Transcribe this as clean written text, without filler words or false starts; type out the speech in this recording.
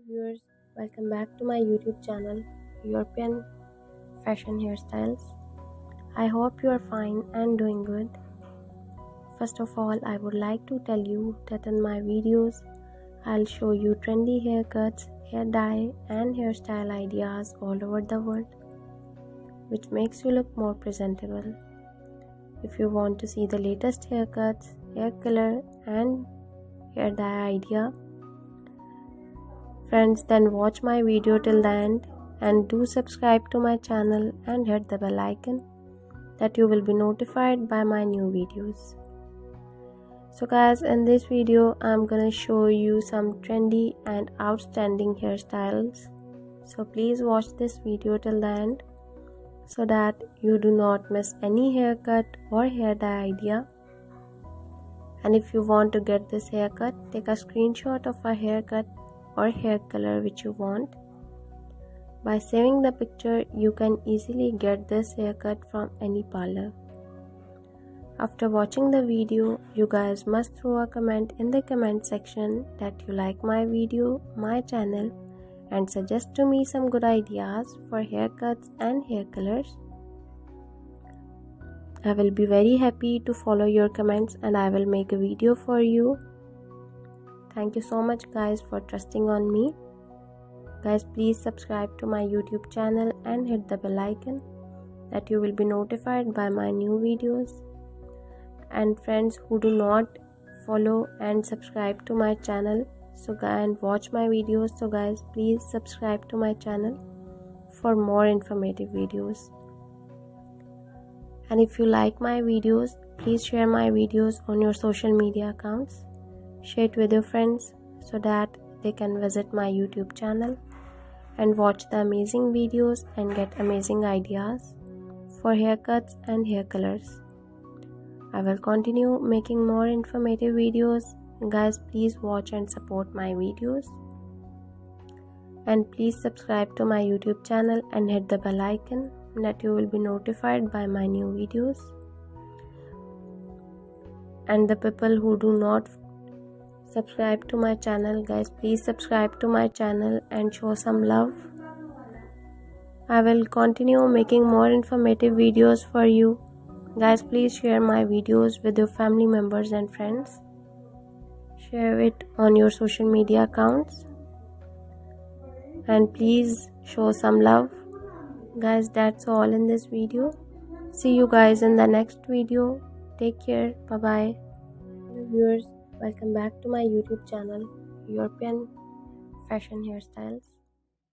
viewers, welcome back to my YouTube channel, European Fashion Hairstyles. I hope you are fine and doing good. First of all, I would like to tell you that in my videos, I'll show you trendy haircuts, hair dye and hairstyle ideas all over the world, which makes you look more presentable. If you want to see the latest haircuts, hair color and hair dye idea, friends, then watch my video till the end and do subscribe to my channel and hit the bell icon that you will be notified by my new videos. So guys, in this video I'm gonna show you some trendy and outstanding hairstyles. So please watch this video till the end so that you do not miss any haircut or hair dye idea. And if you want to get this haircut, take a screenshot of a haircut or hair color which you want. By saving the picture, you can easily get this haircut from any parlor. After watching the video, you guys must throw a comment in the comment section that you like my video, my channel, and suggest to me some good ideas for haircuts and hair colors. I will be very happy to follow your comments and I will make a video for you. Thank you so much guys for trusting on me. Guys, please subscribe to my YouTube channel and hit the bell icon that you will be notified by my new videos. And friends who do not follow and subscribe to my channel and watch my videos, so guys, please subscribe to my channel for more informative videos. And if you like my videos, please share my videos on your social media accounts. Share it with your friends so that they can visit my YouTube channel and watch the amazing videos and get amazing ideas for haircuts and hair colors. I will continue making more informative videos. Guys, please watch and support my videos. And please subscribe to my YouTube channel and hit the bell icon that you will be notified by my new videos. And the people who do not subscribe to my channel, guys, please subscribe to my channel and show some love. I will continue making more informative videos for you. Guys, please share my videos with your family members and friends. Share it on your social media accounts. And please show some love. Guys, that's all in this video. See you guys in the next video. Take care. Bye bye. Viewers, welcome back to my YouTube channel, European Fashion Hairstyles.